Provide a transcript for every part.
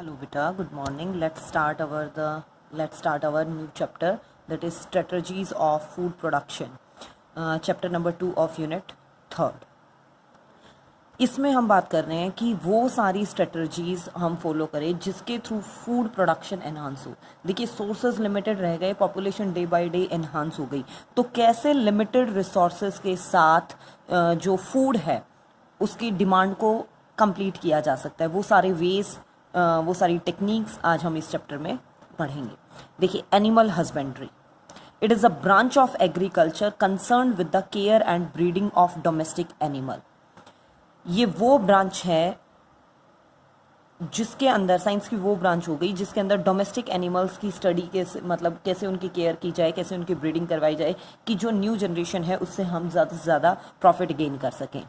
Hello beta, good morning. Let's start our new chapter, that is strategies of food production. Chapter number 2 of unit 3rd. इसमें हम बात कर रहे हैं कि वो सारी स्ट्रेटजीज हम फॉलो करें जिसके थ्रू फूड प्रोडक्शन एनहांस हो. देखिए, सोर्सेज लिमिटेड रह गए, population day by day enhance हो गई, तो कैसे लिमिटेड रिसोर्सेज के साथ जो फूड है उसकी डिमांड को कंप्लीट किया जा सकता है, वो सारे वेज, वो सारी टेक्निक्स आज हम इस चैप्टर में पढ़ेंगे. देखिए, animal husbandry, it is a branch of agriculture concern with the care and breeding of domestic animal. ये वो ब्रांच है जिसके अंदर, साइंस की वो ब्रांच हो गई जिसके अंदर डोमेस्टिक एनिमल्स की स्टडी कैसे, मतलब कैसे उनकी केयर की जाए, कैसे उनकी ब्रीडिंग करवाई जाए कि जो न्यू जनरेशन है उससे हम ज़्यादा से ज़्यादा प्रॉफिट गेन कर सकें.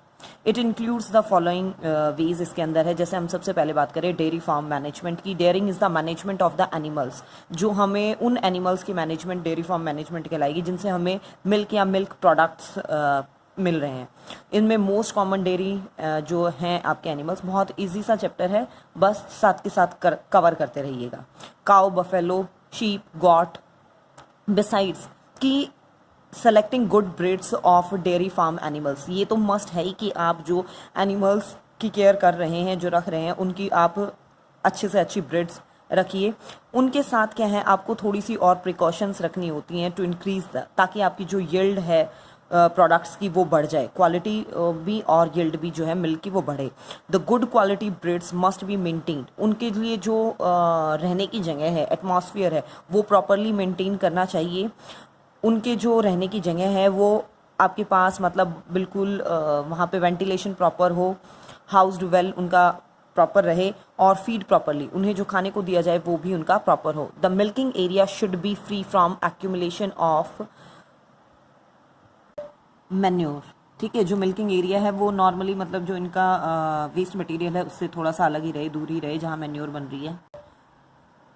It includes the following ways इसके अंदर है. जैसे हम सबसे पहले बात करें डेयरी फार्म मैनेजमेंट की. Dairying is the management of the animals. जो हमें उन एनिमल्स की मैनेजमेंट डेयरी फार्म मैनेजमेंट कहलाएगी जिनसे हमें मिल्क या मिल्क प्रोडक्ट्स मिल रहे हैं. इनमें मोस्ट कॉमन डेयरी जो हैं आपके एनिमल्स, बहुत इजी सा चैप्टर है, बस साथ के साथ कवर करते रहिएगा. Cow, buffalo, sheep, goat. Besides कि selecting good breeds of dairy farm animals, ये तो मस्ट है ही कि आप जो एनिमल्स की केयर कर रहे हैं, जो रख रहे हैं, उनकी आप अच्छे से अच्छी ब्रीड्स रखिए. उनके साथ क्या है, आपको थोड़ी सी और प्रिकॉशंस रखनी होती हैं टू इंक्रीज ताकि आपकी जो यील्ड है प्रोडक्ट्स की वो बढ़ जाए, क्वालिटी भी और यील्ड भी जो है मिल्क की वो बढ़े. The good quality breeds must be maintained. उनके लिए जो रहने की जगह है, एटमॉस्फेयर है, वो प्रॉपरली मेंटेन करना चाहिए. उनके जो रहने की जगह है वो आपके पास, मतलब बिल्कुल वहाँ पे वेंटिलेशन प्रॉपर हो, हाउस्ड वेल उनका प्रॉपर रहे, और फीड प्रॉपरली, उन्हें जो खाने को दिया जाए वो भी उनका प्रॉपर हो. The milking area should be free from accumulation of manure. ठीक है, जो मिल्किंग एरिया है वो नॉर्मली, मतलब जो इनका वेस्ट मटेरियल है उससे थोड़ा सा अलग ही रहे, दूर ही रहे जहाँ मैन्योर बन रही है.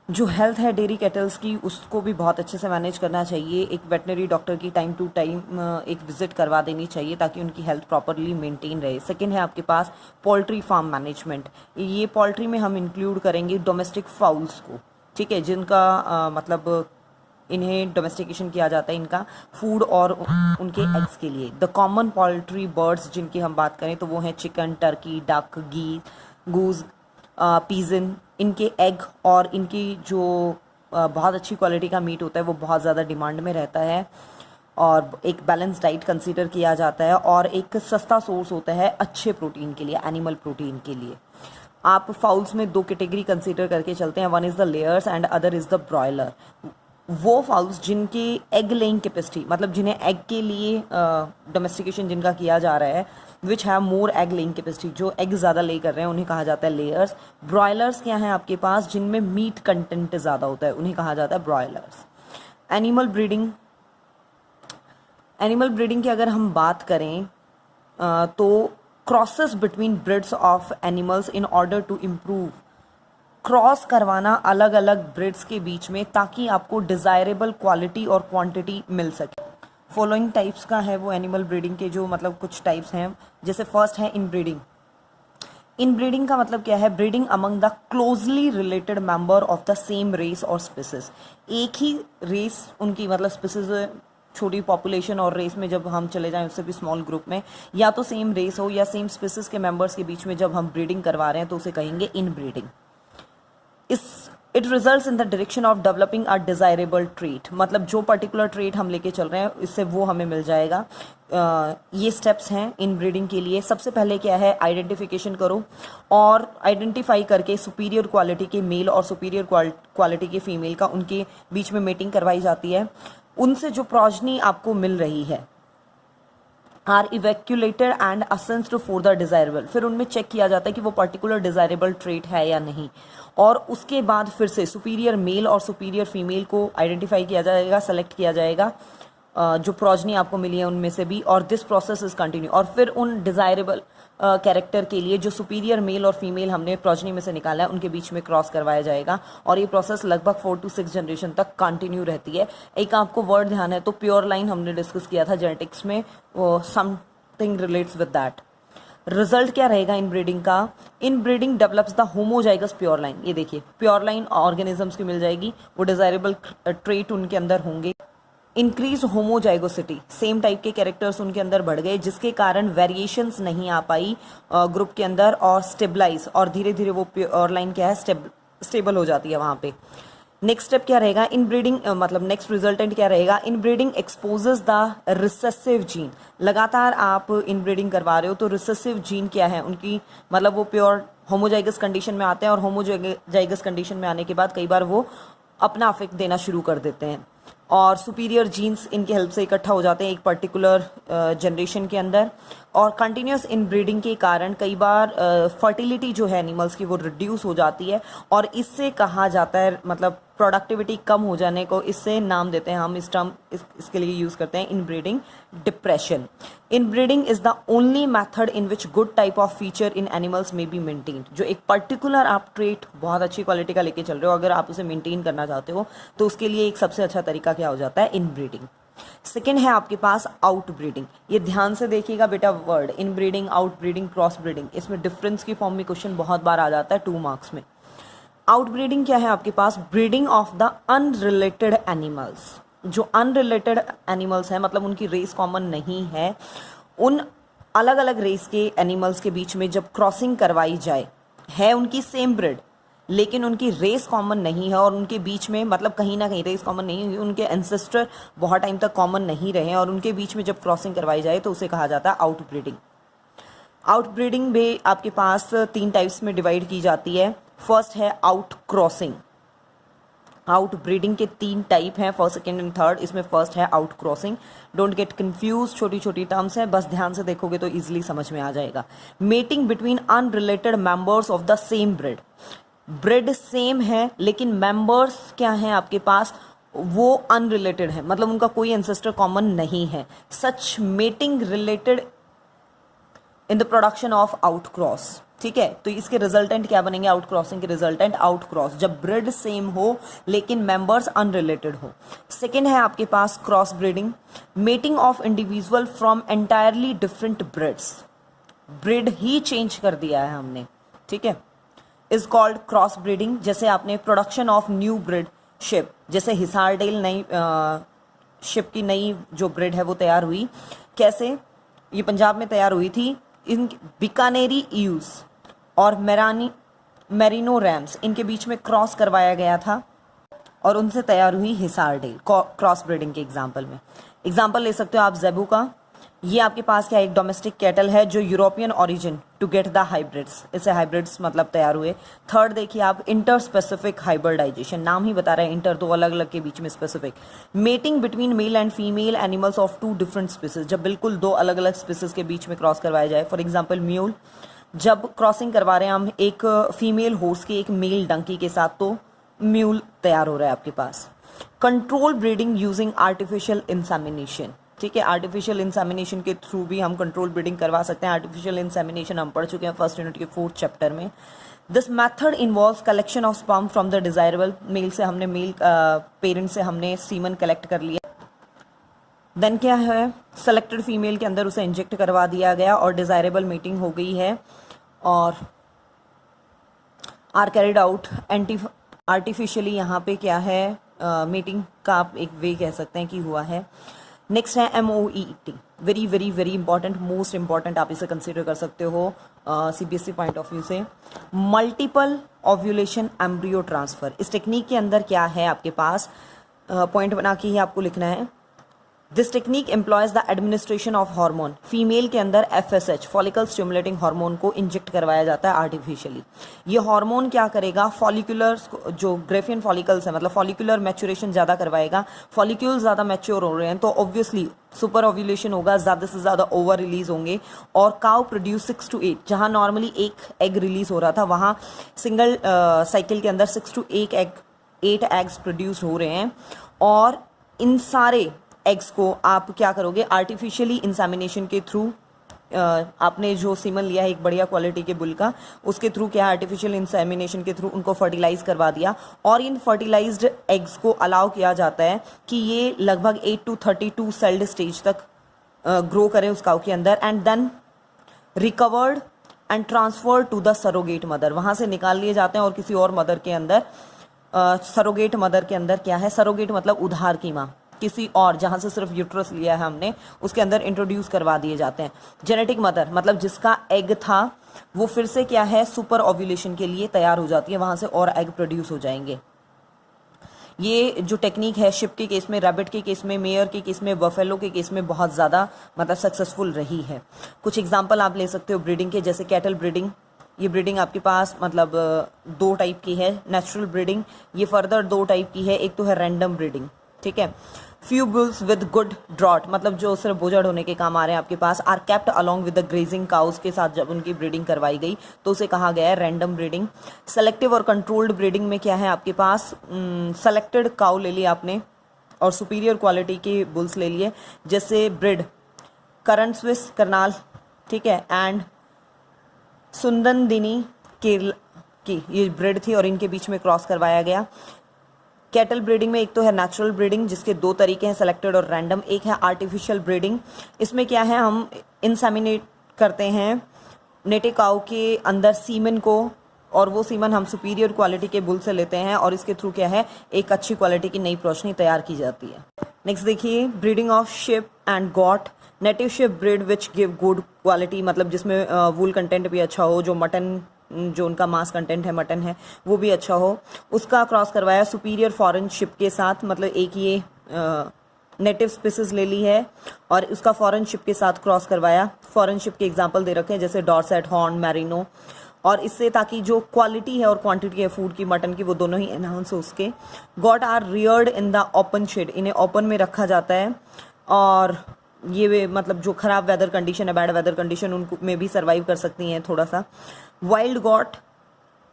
जो हेल्थ है डेयरी कैटल्स की, उसको भी बहुत अच्छे से मैनेज करना चाहिए. एक वेटनरी डॉक्टर की टाइम टू टाइम एक विजिट करवा देनी चाहिए ताकि उनकी हेल्थ प्रॉपरली मेंटेन रहे. सेकंड है आपके पास पोल्ट्री फार्म मैनेजमेंट. ये पोल्ट्री में हम इंक्लूड करेंगे डोमेस्टिक फाउल्स को, ठीक है, जिनका मतलब इन्हें डोमेस्टिकेशन किया जाता है इनका फूड और उनके एग्स के लिए. द कॉमन पोल्ट्री बर्ड्स जिनकी हम बात करें तो वो हैं चिकन, टर्की, डक, गूज, पीजन. इनके एग और इनकी जो बहुत अच्छी क्वालिटी का मीट होता है वो बहुत ज़्यादा डिमांड में रहता है, और एक बैलेंस डाइट कंसीडर किया जाता है, और एक सस्ता सोर्स होता है अच्छे प्रोटीन के लिए, एनिमल प्रोटीन के लिए. आप फाउल्स में दो कैटेगरी कंसीडर करके चलते हैं. One is the layers and other is the broiler. वो फाउल्स जिनकी एग लेइंग कैपेसिटी, मतलब जिन्हें एग के लिए डोमेस्टिकेशन जिनका किया जा रहा है, which have more egg laying capacity, जो एग ज़्यादा ले कर रहे हैं, उन्हें कहा जाता है लेयर्स. ब्रॉयलर्स क्या हैं आपके पास, जिनमें मीट कंटेंट ज़्यादा होता है, उन्हें कहा जाता है broilers. Animal breeding, animal breeding की अगर हम बात करें तो crosses between breeds of animals in order to improve. Cross करवाना अलग अलग ब्रीड्स के बीच में ताकि आपको डिज़ायरेबल क्वालिटी और क्वांटिटी मिल सके. फॉलोइंग टाइप्स का है वो एनिमल ब्रीडिंग के जो मतलब कुछ टाइप्स हैं. जैसे फर्स्ट है इनब्रीडिंग. इनब्रीडिंग का मतलब क्या है, breeding among the closely related member of the same race और स्पीसीज. एक ही रेस उनकी, मतलब स्पीसीज, छोटी पॉपुलेशन और रेस में जब हम चले जाएं उससे भी स्मॉल ग्रुप में, या तो सेम रेस हो या सेम स्पीसीज के मेंबर्स के बीच में जब हम ब्रीडिंग करवा रहे हैं तो उसे कहेंगे inbreeding. It results in the direction of developing a desirable trait. मतलब जो पर्टिकुलर ट्रेट हम लेके चल रहे हैं इससे वो हमें मिल जाएगा. ये स्टेप्स हैं इन ब्रीडिंग के लिए. सबसे पहले क्या है, आइडेंटिफिकेशन करो, और आइडेंटिफाई करके सुपीरियर क्वालिटी के मेल और सुपीरियर क्वालिटी के फीमेल का उनके बीच में मेटिंग करवाई जाती है. उनसे जो प्रोजनी आपको मिल रही है are evaluated and assessed for the desirable. फिर उनमें चेक किया जाता है कि वो पर्टिकुलर डिजायरेबल ट्रेट है या नहीं, और उसके बाद फिर से सुपीरियर मेल और सुपीरियर फीमेल को आइडेंटिफाई किया जाएगा, सेलेक्ट किया जाएगा जो प्रोजनी आपको मिली है उनमें से भी, और दिस प्रोसेस इज कंटिन्यू. और फिर उन डिजायरेबल कैरेक्टर के लिए जो सुपीरियर मेल और फीमेल हमने प्रोजनी में से निकाला है उनके बीच में क्रॉस करवाया जाएगा, और ये प्रोसेस लगभग 4 to 6 जनरेशन तक कंटिन्यू रहती है. एक आपको वर्ड ध्यान है तो प्योर लाइन हमने डिस्कस किया था जेनेटिक्स में, something relates with that. Result क्या रहेगा इन ब्रीडिंग का? इन breeding develops the homozygous pure line. ये देखिए प्योर लाइन ऑर्गेनिजम्स की मिल जाएगी, वो डिजायरेबल ट्रेट उनके अंदर होंगे। इंक्रीज होमोजाइगोसिटी, सेम टाइप के कैरेक्टर्स उनके अंदर बढ़ गए, जिसके कारण वेरिएशंस नहीं आ पाई ग्रुप के अंदर, और स्टेबलाइज, और धीरे धीरे वो प्योर लाइन क्या है स्टेबल हो जाती है वहाँ पे। नेक्स्ट स्टेप क्या रहेगा इन ब्रीडिंग, मतलब नेक्स्ट रिजल्टेंट क्या रहेगा? इन breeding exposes the recessive gene. लगातार आप इन ब्रीडिंग करवा रहे हो तो रिसेसिव जीन क्या है उनकी, मतलब वो प्योर होमोजाइगस कंडीशन में आते हैं, और होमोजाइगस कंडीशन में आने के बाद कई बार वो अपना अफेक्ट देना शुरू कर देते हैं, और सुपीरियर जीन्स इनकी हेल्प से इकट्ठा हो जाते हैं एक पर्टिकुलर जनरेशन के अंदर। और कंटिन्यूस इन ब्रीडिंग के कारण कई बार फर्टिलिटी जो है एनिमल्स की वो रिड्यूस हो जाती है, और इससे कहा जाता है, मतलब प्रोडक्टिविटी कम हो जाने को इससे नाम देते हैं हम, इस टर्म इसके लिए यूज़ करते हैं, इन breeding depression. In breeding is the only method in which good type of feature in animals में बी मेंटेन्ड। जो एक पर्टिकुलर आप ट्रेट बहुत अच्छी क्वालिटी का लेके चल रहे हो, अगर आप उसे मेंटेन करना चाहते हो तो उसके लिए एक सबसे अच्छा तरीका क्या हो जाता है? इन ब्रीडिंग। सेकेंड है आपके पास आउट ब्रीडिंग। ये ध्यान से देखिएगा बेटा वर्ड, इन breeding, out breeding, cross breeding, इसमें डिफरेंस की फॉर्म में क्वेश्चन बहुत बार आ जाता है 2 मार्क्स में। आउट ब्रीडिंग क्या है आपके पास? Breeding of the unrelated animals. जो अनरिलेटेड एनिमल्स हैं, मतलब उनकी रेस कॉमन नहीं है, उन अलग अलग रेस के एनिमल्स के बीच में जब क्रॉसिंग करवाई जाए, है उनकी सेम ब्रीड लेकिन उनकी रेस कॉमन नहीं है, और उनके बीच में मतलब कहीं ना कहीं रेस कॉमन नहीं हुई, उनके एंसेस्टर बहुत टाइम तक कॉमन नहीं रहे, और उनके बीच में जब क्रॉसिंग करवाई जाए तो उसे कहा जाता है आउट ब्रीडिंग। आउट ब्रीडिंग भी आपके पास 3 टाइप्स में डिवाइड की जाती है। फर्स्ट है आउट क्रॉसिंग। आउट ब्रीडिंग के 3 टाइप हैं, फर्स्ट, सेकेंड एंड थर्ड। इसमें फर्स्ट है out crossing. Don't get confuse, छोटी छोटी टर्म्स हैं, बस ध्यान से देखोगे तो इजीली समझ में आ जाएगा। Mating between unrelated members of the same breed. Breed same है लेकिन मेंबर्स क्या हैं आपके पास, वो अनरिलेटेड है, मतलब उनका कोई एंसेस्टर कॉमन नहीं है। Such mating related in the production of out cross. ठीक है, तो इसके रिजल्टेंट क्या बनेंगे? आउट क्रॉसिंग के रिजल्टेंट आउट क्रॉस, जब ब्रीड सेम हो लेकिन मेंबर्स अनरिलेटेड हो। सेकेंड है आपके पास cross breeding, mating of individual from entirely different breeds. Breed ही चेंज कर दिया है हमने, ठीक है, इज कॉल्ड क्रॉस ब्रीडिंग। जैसे आपने production of new breed ship, जैसे हिसारडेल नई शिप की नई जो ब्रीड है वो तैयार हुई, कैसे? ये पंजाब में तैयार हुई थी। इन बीकानेरी ईयूज और मेरिनो रैम्स, इनके बीच में क्रॉस करवाया गया था और उनसे तैयार हुई हिसारडेल, क्रॉस ब्रीडिंग के एग्जाम्पल में। एग्जाम्पल ले सकते हो आप जेबू का। ये आपके पास क्या, एक डोमेस्टिक कैटल है जो European origin to get the hybrids, इससे हाइब्रिड्स मतलब तैयार हुए। थर्ड देखिए आप, इंटर स्पेसिफिक हाइब्रिडाइजेशन, नाम ही बता रहा है इंटर, 2 अलग अलग के बीच में specific. Mating between male and female animals of 2 different species, जब बिल्कुल 2 अलग अलग स्पीसीज के बीच में क्रॉस करवाया जाए। फॉर एग्जाम्पल म्यूल, जब क्रॉसिंग करवा रहे हैं हम एक फीमेल हॉर्स के एक मेल डंकी के साथ, तो म्यूल तैयार हो रहा है आपके पास। Control breeding using artificial insemination, ठीक है, आर्टिफिशियल इंसेमिनेशन के थ्रू भी हम कंट्रोल ब्रीडिंग करवा सकते हैं। आर्टिफिशियल इंसेमिनेशन हम पढ़ चुके हैं फर्स्ट यूनिट के 4th चैप्टर में। This method involves collection of sperm from the desirable male, से हमने मेल पेरेंट से हमने सीमन कलेक्ट कर लिया। देन क्या है, सेलेक्टेड फीमेल के अंदर उसे इंजेक्ट करवा दिया गया और डिजायरेबल मीटिंग हो गई है, और आर कैरिड आउट आर्टिफिशियली। यहाँ पे क्या है, मीटिंग का आप एक वे कह सकते हैं कि हुआ है। नेक्स्ट है MOET, very very very important, most important, आप इसे कंसिडर कर सकते हो CBSE पॉइंट ऑफ व्यू से। मल्टीपल ओव्यूलेशन एम्ब्रियो ट्रांसफर, इस टेक्निक के अंदर क्या है आपके पास, पॉइंट बना के ही आपको लिखना है। This technique employees the administration of hormone, female के अंदर FSH फॉलिकल स्टिमुलेटिंग हार्मोन को इंजेक्ट करवाया जाता है आर्टिफिशियली। ये हार्मोन क्या करेगा, फॉलिकुलर्स जो ग्रेफियन फॉलिकल्स है, मतलब फॉलिकुलर मैच्योरेशन ज़्यादा करवाएगा। फॉलिक्यूल्स ज़्यादा मैच्योर हो रहे हैं तो ऑब्वियसली सुपर ओव्यूलेशन होगा, ज़्यादा से ज़्यादा ओवर रिलीज होंगे, और काउ प्रोड्यूस 6 to 8, जहाँ नॉर्मली 1 एग रिलीज हो रहा था वहाँ सिंगल साइकिल के अंदर 6 to 8 एग्स प्रोड्यूस हो रहे हैं। और इन सारे एग्स को आप क्या करोगे, आर्टिफिशियली इंसेमिनेशन के थ्रू, आपने जो सीमन लिया है एक बढ़िया क्वालिटी के बुल का, उसके थ्रू क्या, आर्टिफिशियल इंसेमिनेशन के थ्रू उनको फर्टिलाइज करवा दिया, और इन फर्टिलाइज्ड एग्स को अलाउ किया जाता है कि ये लगभग 8 to 32 सेल्ड स्टेज तक ग्रो करें उस काउ के अंदर, and then recovered and transfer to the surrogate mother, वहाँ से निकाल लिए जाते हैं और किसी और मदर के अंदर, सरोगेट मदर के अंदर क्या है, सरोगेट मतलब उधार की माँ, किसी और जहाँ से सिर्फ यूट्रस लिया है हमने उसके अंदर इंट्रोड्यूस करवा दिए जाते हैं। जेनेटिक मदर मतलब जिसका एग था वो फिर से क्या है, सुपर ओव्यूलेशन के लिए तैयार हो जाती है, वहाँ से और एग प्रोड्यूस हो जाएंगे। ये जो टेक्निक है शिप के केस में, रैबिट के केस में, मेयर के केस में, बफेलो के केस में बहुत ज़्यादा मतलब सक्सेसफुल रही है। कुछ एग्जांपल आप ले सकते हो ब्रीडिंग के, जैसे कैटल ब्रीडिंग। ये ब्रीडिंग आपके पास मतलब दो टाइप की है, नेचुरल ब्रीडिंग, ये फर्दर दो टाइप की है, एक तो है रैंडम ब्रीडिंग, ठीक है। Few bulls with good draught मतलब जो सिर्फ बोझड़ होने के काम आ रहे हैं आपके पास, are kept along with the grazing cows के साथ जब उनकी ब्रीडिंग करवाई गई तो उसे कहा गया है रैंडम ब्रीडिंग। सेलेक्टिव और कंट्रोल्ड ब्रीडिंग में क्या है आपके पास, सेलेक्टेड काउ ले लिया आपने और सुपीरियर क्वालिटी के बुल्स ले लिए, जैसे ब्रिड करंट स्विस करनाल, ठीक है, एंड सुंदनदिनी केरल की ये ब्रिड थी और इनके बीच में क्रॉस करवाया गया। कैटल ब्रीडिंग में एक तो है नेचुरल ब्रीडिंग जिसके दो तरीके हैं, सेलेक्टेड और रैंडम, एक है आर्टिफिशियल ब्रीडिंग। इसमें क्या है, हम इंसेमिनेट करते हैं नेटिव काऊ के अंदर सीमन को और वो सीमन हम सुपीरियर क्वालिटी के बुल से लेते हैं और इसके थ्रू क्या है, एक अच्छी क्वालिटी की नई प्रोशनी तैयार की जाती है। नेक्स्ट देखिए, breeding of ship and got. Native ship breed which give good quality मतलब जिसमें वूल कंटेंट भी अच्छा हो, जो मटन जो उनका मांस कंटेंट है मटन है वो भी अच्छा हो, उसका क्रॉस करवाया सुपीरियर फॉरेन शिप के साथ, मतलब एक ये नेटिव स्पीसीज ले ली है और उसका फॉरेन शिप के साथ क्रॉस करवाया। फॉरेन शिप के एग्जांपल दे रखे हैं जैसे डॉर्सेट, हॉर्न, मैरिनो, और इससे ताकि जो क्वालिटी है और क्वांटिटी है फूड की मटन की वो दोनों ही एनहांस हो उसके। Goat are reared in the open shed, इन्हें ओपन में रखा जाता है और ये मतलब जो खराब वेदर कंडीशन है, बैड वेदर कंडीशन, उनको में भी सर्वाइव कर सकती हैं थोड़ा सा। वाइल्ड गॉट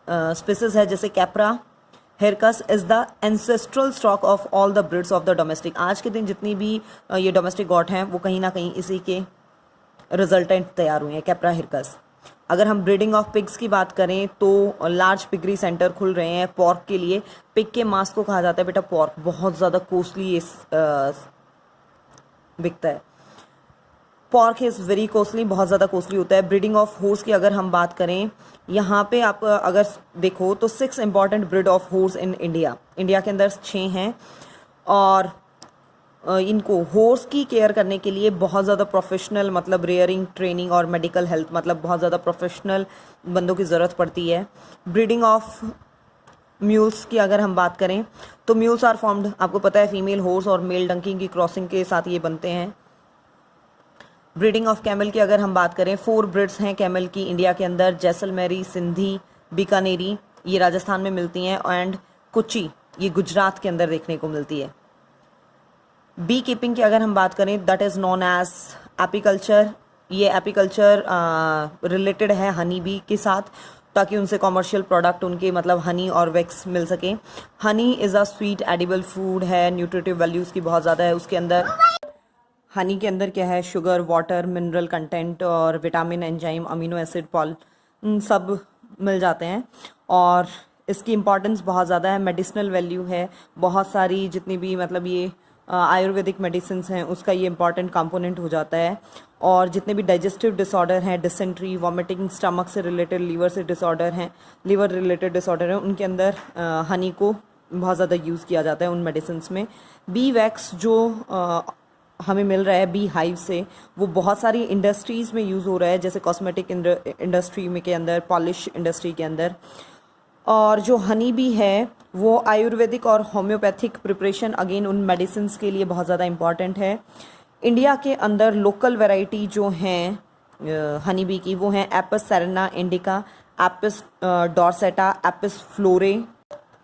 स्पीसीज है जैसे Capra, hircus is the ancestral stock of all the breeds of the domestic. आज के दिन जितनी भी ये डोमेस्टिक गॉट हैं वो कहीं ना कहीं इसी के रिजल्टेंट तैयार हुए हैं, कैप्रा, हिरकस। अगर हम ब्रीडिंग ऑफ पिग्स की बात करें तो लार्ज पिगरी सेंटर खुल रहे हैं पॉर्क के लिए। पिग के मांस को कहा जाता है बेटा पॉर्क, बहुत ज़्यादा कॉस्टली बिकता है। पॉर्क इज़ वेरी कॉस्टली, बहुत ज़्यादा कॉस्टली होता है। ब्रीडिंग ऑफ हॉर्स की अगर हम बात करें, यहाँ पे आप अगर देखो तो 6 important breed of horse in India, India के अंदर 6 हैं और इनको हॉर्स की केयर करने के लिए बहुत ज़्यादा प्रोफेशनल मतलब रेयरिंग, ट्रेनिंग और मेडिकल हेल्थ मतलब बहुत ज़्यादा प्रोफेशनल बंदों की ज़रूरत पड़ती है। ब्रीडिंग ऑफ म्यूल्स की अगर हम बात करें तो म्यूल्स आर फॉर्म्ड, आपको पता है, फीमेल हॉर्स और मेल डंकी की क्रॉसिंग के साथ ये बनते हैं। ब्रीडिंग ऑफ कैमल की अगर हम बात करें, 4 ब्रीड्स हैं कैमल की इंडिया के अंदर, जैसलमेरी, सिंधी, बीकानेरी, ये राजस्थान में मिलती हैं, एंड कुची ये गुजरात के अंदर देखने को मिलती है। बी कीपिंग की अगर हम बात करें, that is known as apiculture, ये एपीकल्चर रिलेटेड है हनी बी के साथ ताकि उनसे कॉमर्शियल प्रोडक्ट उनके मतलब हनी और वैक्स मिल सके। Honey is a sweet edible food है, न्यूट्रिटिव वैल्यूज़ की बहुत ज़्यादा है, उसके अंदर हनी के अंदर क्या है, शुगर, वाटर, मिनरल कंटेंट और विटामिन, एंजाइम, अमीनो एसिड, सब मिल जाते हैं और इसकी इम्पॉर्टेंस बहुत ज़्यादा है। मेडिसिनल वैल्यू है, बहुत सारी जितनी भी मतलब ये आयुर्वेदिक मेडिसिन हैं उसका ये इंपॉर्टेंट कंपोनेंट हो जाता है। और जितने भी डाइजेस्टिव डिसऑर्डर हैं, डिसेंट्री, वॉमिटिंग, स्टमक से रिलेटेड, लीवर से डिसऑर्डर हैं, लीवर रिलेटेड डिसऑर्डर हैं, उनके अंदर हनी को बहुत ज़्यादा यूज़ किया जाता है उन मेडिसिन में। बी वैक्स जो हमें मिल रहा है बी हाइव से, वो बहुत सारी इंडस्ट्रीज़ में यूज़ हो रहा है, जैसे कॉस्मेटिक इंडस्ट्री में के अंदर, पॉलिश इंडस्ट्री के अंदर। और जो हनी बी है वो आयुर्वेदिक और होम्योपैथिक प्रिपरेशन अगेन उन मेडिसिन के लिए बहुत ज़्यादा इम्पॉर्टेंट है। इंडिया के अंदर लोकल वैरायटी जो हैं हनी बी की वो हैं Apis cerana indica, Apis dorsata, Apis florea.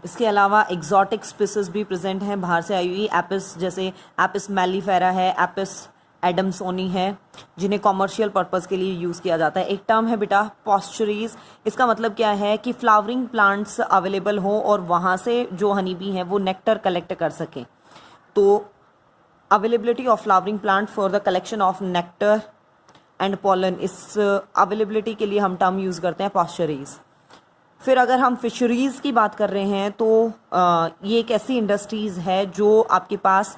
इसके अलावा एग्जॉटिक स्पीसीज भी प्रेजेंट हैं बाहर से आई हुई, एपिस जैसे एपिस मैलीफेरा है, एपिस एडमसोनी है, जिन्हें कॉमर्शियल पर्पस के लिए यूज़ किया जाता है। एक टर्म है बेटा पॉस्चरीज, इसका मतलब क्या है कि फ्लावरिंग प्लांट्स अवेलेबल हो और वहाँ से जो हनी बी हैं वो नेक्टर कलेक्ट कर सकें। तो availability of flowering plant for the collection of nectar and pollen, इस अवेलेबिलिटी के लिए हम टर्म यूज़ करते हैं पॉस्चरीज। फिर अगर हम फिशरीज़ की बात कर रहे हैं तो ये एक ऐसी इंडस्ट्रीज़ है जो आपके पास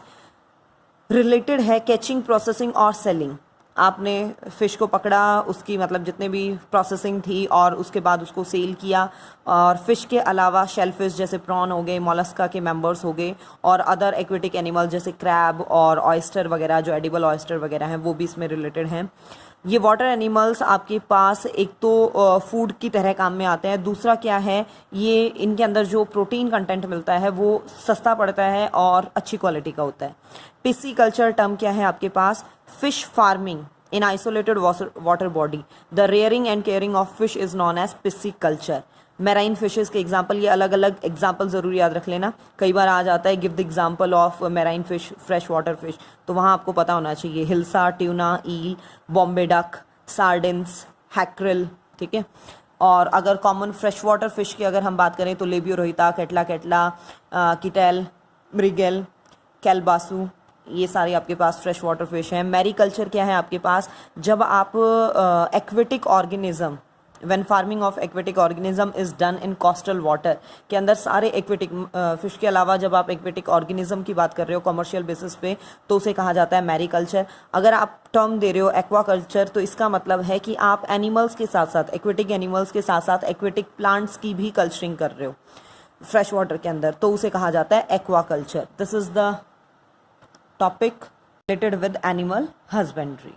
रिलेटेड है कैचिंग, प्रोसेसिंग और सेलिंग। आपने फ़िश को पकड़ा, उसकी मतलब जितने भी प्रोसेसिंग थी और उसके बाद उसको सेल किया, और फ़िश के अलावा शेल फिश जैसे प्रॉन हो गए, मोलस्का के मेंबर्स हो गए, और अदर एक्वेटिक एनिमल जैसे क्रैब और ऑयस्टर वगैरह, जो एडिबल ऑयस्टर वगैरह हैं, वो भी इसमें रिलेटेड हैं। ये वाटर एनिमल्स आपके पास एक तो फूड की तरह काम में आते हैं, दूसरा क्या है, ये इनके अंदर जो प्रोटीन कंटेंट मिलता है वो सस्ता पड़ता है और अच्छी क्वालिटी का होता है। पिस्सीकल्चर टर्म क्या है आपके पास, fish farming in isolated water body, the rearing and caring of fish is known as pisciculture. Marine fishes के एग्जाम्पल, ये अलग अलग एग्जाम्पल ज़रूर याद रख लेना, कई बार आ जाता है give the example of marine fish, fresh water fish, तो वहाँ आपको पता होना चाहिए, हिल्सा, ट्यूना, ईल, बॉम्बे डक, सार्डिन्स, हैक्रिल, ठीक है। और अगर कॉमन फ्रेश वाटर फिश की अगर हम बात करें तो लेबियो रोहिता, केटला केटला, किटेल, मृगेल, कैलबासू, ये सारे आपके पास फ्रेश वाटर फिश हैं। मैरीकल्चर क्या है आपके पास, जब आप aquatic organism, when farming of aquatic organism is done in coastal water के अंदर, सारे एक्वेटिक फिश के अलावा जब आप एक्वेटिक ऑर्गेनिज्म की बात कर रहे हो कमर्शियल बेसिस पे, तो उसे कहा जाता है मैरीकल्चर। अगर आप टर्म दे रहे हो एक्वाकल्चर, तो इसका मतलब है कि आप एनिमल्स के साथ साथ, एक्वेटिक एनिमल्स के साथ साथ एक्वेटिक प्लांट्स की भी कल्चरिंग कर रहे हो फ्रेश वाटर के अंदर, तो उसे कहा जाता है aquaculture. This is the topic related with animal husbandry.